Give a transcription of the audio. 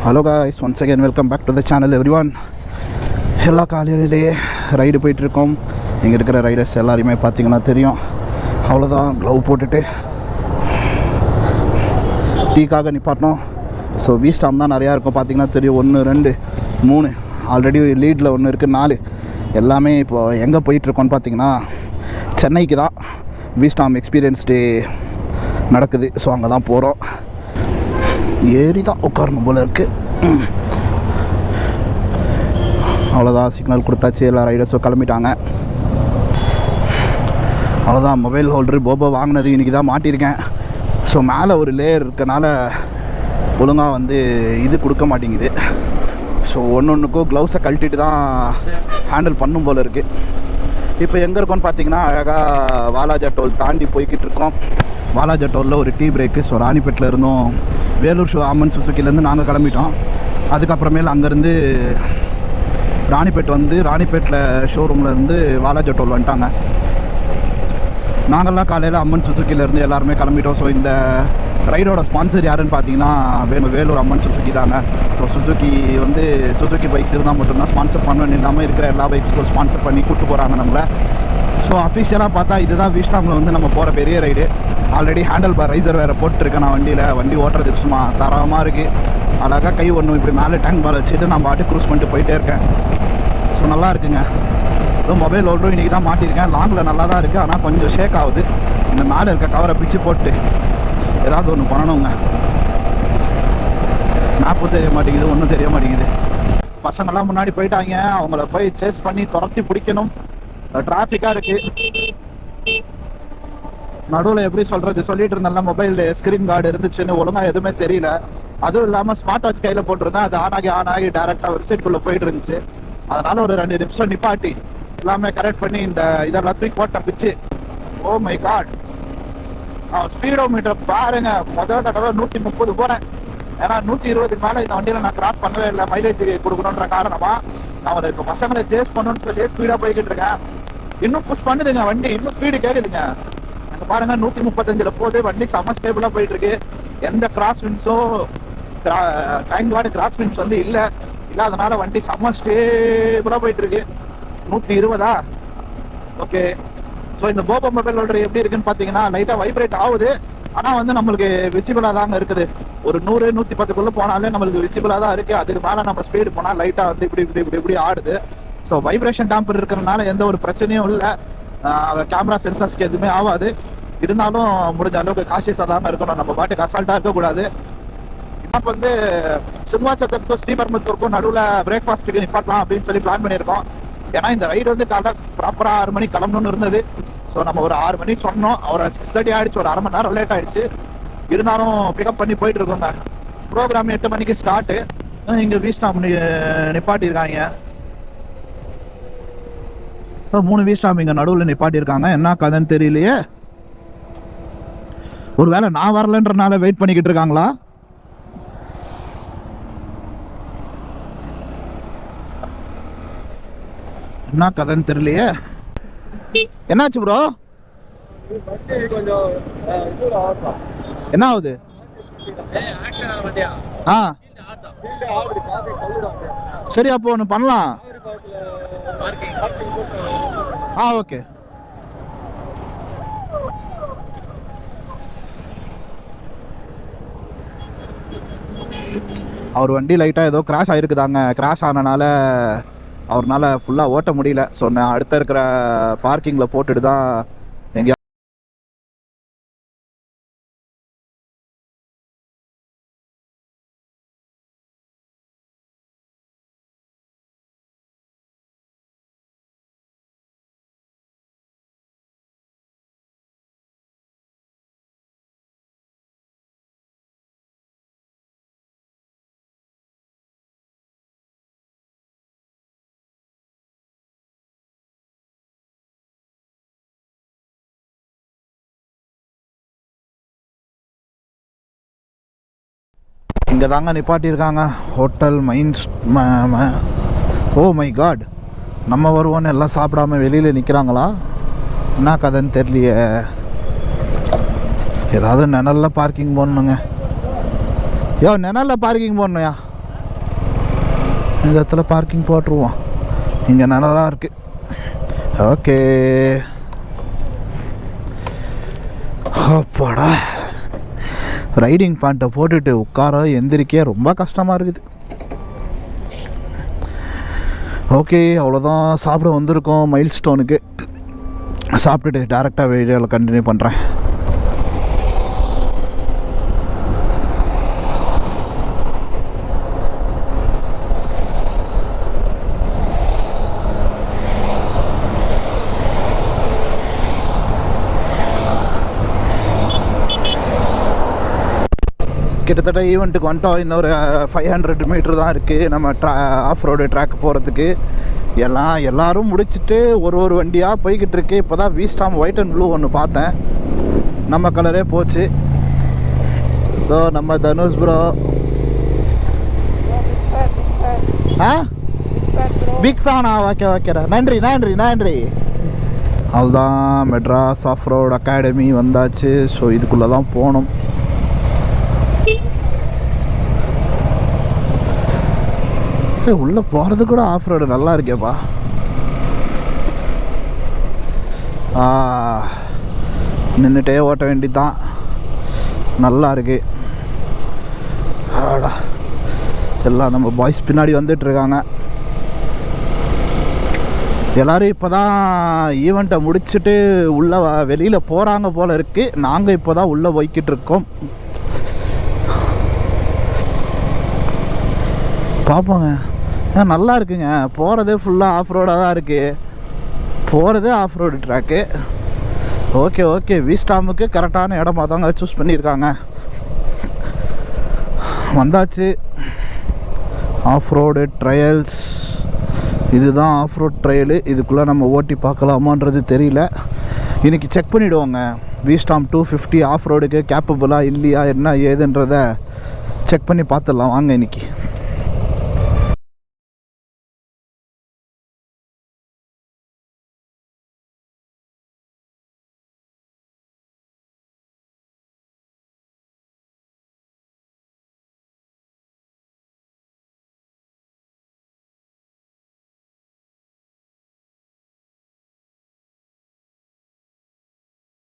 Hello guys, once again welcome back to the channel everyone. எல்லா காலையிலேயே ride போயிட்டுருக்கோம். இங்கே இருக்கிற ரைடர்ஸ் எல்லாரையுமே பார்த்தீங்கன்னா தெரியும். அவ்வளோதான், க்ளவ் போட்டுட்டு டீக்காக நிப்பாட்டணும். ஸோ வீஸ்டாம் தான் நிறையா இருக்கும், பார்த்தீங்கன்னா தெரியும். 1 2 3 ஆல்ரெடி லீடில் ஒன்று இருக்குது, 4 எல்லாமே இப்போது எங்கே போயிட்டுருக்கோன்னு பார்த்தீங்கன்னா சென்னைக்கு தான். வீஸ்டாம் எக்ஸ்பீரியன்ஸ் டே நடக்குது. ஸோ அங்கே தான் போகிறோம். ஏறி தான் உட்காரணும் போல் இருக்குது. அவ்வளோதான், சிக்னல் கொடுத்தாச்சு. எல்லா ரைடர்ஸும் கிளம்பிட்டாங்க. அவ்வளோதான், மொபைல் ஹோல்டரு போபோ வாங்கினது இன்றைக்கி தான் மாட்டியிருக்கேன். ஸோ மேலே ஒரு லேயர் இருக்கனால ஒழுங்காக இது கொடுக்க மாட்டேங்குது. ஸோ ஒன்றுக்கும் க்ளவுஸை கழட்டிட்டு தான் ஹேண்டில் பண்ணும் போல் இருக்குது. இப்போ எங்கே இருக்கோன்னு பார்த்தீங்கன்னா அழகாக வாலாஜா டோல் தாண்டி போய்கிட்டு இருக்கோம். வாலாஜா டோலில் ஒரு டீ பிரேக்கு. ஸோ ராணிப்பேட்டில் இருந்தும் வேலூர் அம்மன் சுசுக்கிலேருந்து நாங்கள் கிளம்பிட்டோம். அதுக்கப்புறமேல் அங்கேருந்து ராணிப்பேட்டில் ஷோரூமில் இருந்து வாலாஜா டோல் வந்துட்டாங்க. நாங்கள்லாம் காலையில் அம்மன் சுசுக்கிலேருந்து எல்லாருமே கிளம்பிட்டோம். ஸோ இந்த ரைடோட ஸ்பான்சர் யாருன்னு பார்த்தீங்கன்னா வேலூர் அம்மன் சுசுக்கி தாங்க. ஸோ சுசுக்கி பைக்ஸ் இருந்தால் மட்டும்தான் ஸ்பான்சர் பண்ணணும், இல்லாமல் இருக்கிற எல்லா பைக்ஸ்க்கும் ஸ்பான்சர் பண்ணி கூப்பிட்டு போகிறாங்க நம்மளை. ஸோ அஃபிஷியலாக பார்த்தா இதுதான் வீஸ்டாமில் நம்ம போகிற பெரிய ride. Already handle bar riser வேறு போட்டுருக்கேன் நான் வண்டியில். வண்டி ஓட்டுறதுக்கு சும்மா தரமாக இருக்குது. அழகாக கை ஒன்று இப்படி மேலே டேங்க் பால் வச்சுட்டு நான் பாட்டு க்ரூஸ் பண்ணிட்டு போயிட்டே இருக்கேன். ஸோ நல்லா இருக்குங்க. இதுவும் மொபைல் ஹோல்டரும் இன்றைக்கி தான் மாட்டியிருக்கேன். லாங்கில் நல்லா தான் இருக்குது, ஆனால் கொஞ்சம் ஷேக் ஆகுது. இந்த மேலே இருக்க கவரை பிச்சு போட்டு ஏதாவது ஒன்று பண்ணணுங்க. மேப்பும் தெரிய மாட்டேங்குது, ஒன்றும் தெரிய மாட்டேங்குது. பசங்கள்லாம் முன்னாடி போயிட்டாங்க. அவங்கள போய் சேஸ் பண்ணி துரத்தி பிடிக்கணும். டிராஃபிக்காக இருக்குது. நடுவில் எப்படி சொல்லிட்டு இருந்தேன்ல, மொபைல் ஸ்க்ரீன் கார்டு இருந்துச்சுன்னு ஒழுங்காக எதுவுமே தெரியல. அதுவும் இல்லாமல் ஸ்மார்ட் வாட்ச் கையில் போட்டிருந்தேன். அது ஆன் ஆகி டேரெக்டாக வெப்சைட்குள்ளே போயிட்டு இருந்துச்சு. அதனால் ஒரு 2 நிமிஷம் நிப்பாட்டி எல்லாமே கரெக்ட் பண்ணி இதெல்லாம் தூக்கி போட்ட பிச்சு. ஓ மை காட், ஸ்பீடோ மீட்டர் பாருங்க. முதல் தடவை 130 போகிறேன். ஏன்னா 120க்கு மேலே இந்த வண்டியில் நான் கிராஸ் பண்ணவே இல்லை. மைலேஜ் கொடுக்கணுன்ற காரணமாக நான் இப்போ பசங்களை சேஸ் பண்ணணும்னு சொல்லி ஸ்பீடாக போய்கிட்டு இருக்கேன். இன்னும் புஷ் பண்ணுதுங்க வண்டி, இன்னும் ஸ்பீடு கேட்குதுங்க. அங்கே பாருங்க 135 போது வண்டி செம்ம ஸ்டேபிளாக போயிட்டு இருக்கு. எந்த கிராஸ் வின்ஸும் கிராஸ் வின்ஸ் இல்லாதனால வண்டி செம்ம ஸ்டேபிளாக போயிட்டு இருக்கு. 120 ஓகே. ஸோ இந்த போபோ மொபைல் ஹோல்டர் எப்படி இருக்குன்னு பார்த்தீங்கன்னா லைட்டாக வைப்ரேட் ஆகுது. ஆனால் நம்மளுக்கு விசிபிளாக தாங்க இருக்குது. ஒரு 100 110 போனாலே நம்மளுக்கு விசிபிளாக தான் இருக்குது. அதுக்கு மேலே நம்ம ஸ்பீடு போனால் லைட்டாக இப்படி ஆடுது. ஸோ வைப்ரேஷன் டேம்பர் இருக்கிறதுனால எந்த ஒரு பிரச்சனையும் இல்லை. கேமரா சென்சார்ஸ்க்கு எதுவுமே ஆகாது. இருந்தாலும் முடிஞ்ச அளவுக்கு காஷியஸாக தாங்க இருக்கணும். நம்ம பாட்டுக்கு அசால்ட்டாக இருக்கக்கூடாது. இப்போ சிறுவாச்சத்திற்கும் ஸ்ரீபெரும்புத்தூருக்கும் நடுவில் பிரேக்ஃபாஸ்ட்டுக்கு நிப்பாட்டலாம் அப்படின்னு சொல்லி பிளான் பண்ணியிருக்கோம். ஏன்னா இந்த ரைடு காலைல ப்ராப்பராக 6 மணிக்கு கிளம்பணும்னு இருந்தது. ஸோ நம்ம ஒரு 6 மணி சொன்னோம். ஒரு 6:30 ஆகிடுச்சு. ஒரு 1/2 மணி நேரம் லேட் ஆகிடுச்சு. இருந்தாலும் பிக்கப் பண்ணி போயிட்டு இருக்கோங்க. ப்ரோக்ராம் 8 மணிக்கு ஸ்டார்ட்டு. இங்கே வீஸ்டாம் நிப்பாட்டியிருக்காங்க. 3 வீஸ்டாம் இங்கே நடுவில் நிப்பாட்டியிருக்காங்க. என்ன கதைன்னு தெரியலையே. ஒரு வேளை நான் வரலன்றனால வெயிட் பண்ணிக்கிட்டு இருக்காங்களா? என்ன கதைன்னு தெரியலையே. என்னாச்சு ப்ரோ? என்ன ஆகுது? சரி, அப்போ ஒன்று பண்ணலாம். ஓகே. அவர் வண்டி லைட்டாக ஏதோ கிராஷ் ஆகிருக்குதாங்க. கிராஷ் ஆனனால அவர்னால ஃபுல்லாக ஓட்ட முடியல. ஸோ நான் அடுத்த இருக்கிற பார்க்கிங்கில் போட்டுட்டு தான் எங்கேயா இங்கே தாங்க நிப்பாட்டியிருக்காங்க. Hotel mines. Oh my God, நம்ம வருவோன்னு எல்லாம் சாப்பிடாம வெளியில் நிற்கிறாங்களா? என்ன கதைன்னு தெரியலையே. ஏதாவது நிழலில் பார்க்கிங் போடணுங்க. நிழலில் பார்க்கிங் போடணுயா. இந்த இடத்துல பார்க்கிங் போட்டுருவோம். இங்கே நல்லா இருக்குது. ஓகே, அப்பாடா. ரைடிங் பேண்ட்டை போட்டுட்டு உட்கார எந்திரிக்க ரொம்ப கஷ்டமாக இருக்குது. ஓகே, அவ்வளோதான். சாப்பிட வந்திருக்கோம் மைல் ஸ்டோனுக்கு. சாப்பிட்டுட்டு டேரெக்டாக வீடியோவில் கண்டினியூ பண்ணுறேன். கிட்டத்தட்ட ஈவெண்ட்டுக்கு வந்துட்டோம். இன்னொரு 500 மீட்டர் தான் இருக்குது நம்ம ஆஃப் ரோடு ட்ராக் போகிறதுக்கு. எல்லோரும் முடிச்சுட்டு ஒரு வண்டியாக போய்கிட்டு இருக்கு. இப்போ தான் வீஸ்டாம் ஒயிட் அண்ட் ப்ளூ ஒன்று பார்த்தேன். நம்ம கலரே போச்சு. இதோ நம்ம தனுஷ் ப்ரோ. பிக் ஃபேனா? ஓகேடா, நன்றி. அதுதான் மெட்ராஸ் ஆஃப் ரோடு அகாடமி வந்தாச்சு. ஸோ இதுக்குள்ளே தான் போகணும். உள்ளே போகிறது கூட ஆஃப் ரோடு நல்லா இருக்கேப்பா. நின்றுட்டே ஓட்ட வேண்டிதான். நல்லா இருக்கு. ஆடா, எல்லாம் நம்ம பாய்ஸ் பின்னாடி வந்துட்டுருக்காங்க. எல்லோரும் இப்போ தான் ஈவெண்ட்டை முடிச்சுட்டு உள்ளே வெளியில் போகிறாங்க போல் இருக்குது. நாங்கள் இப்போ தான் உள்ளே போய்கிட்டு இருக்கோம். பார்ப்போங்க. நல்லா இருக்குங்க. போகிறதே ஃபுல்லாக ஆஃப் ரோடாக தான் இருக்குது. போகிறதே ஆஃப் ரோடு ட்ராக்கு. ஓகே, வீஸ்டாமுக்கு கரெக்டான இடமா தாங்க சூஸ் பண்ணியிருக்காங்க. வந்தாச்சு. Off road trials. இதுதான் ஆஃப் ரோட் ட்ரையலு. இதுக்குள்ளே நம்ம ஓட்டி பார்க்கலாமான்றது தெரியல. இன்றைக்கி செக் பண்ணிவிடுவோங்க. வீஸ்டாம் 250 ஆஃப் ரோடுக்கு கேப்பபிளாக இல்லையா என்ன ஏதுன்றதை செக் பண்ணி பார்த்துடலாம் வாங்க இன்றைக்கி.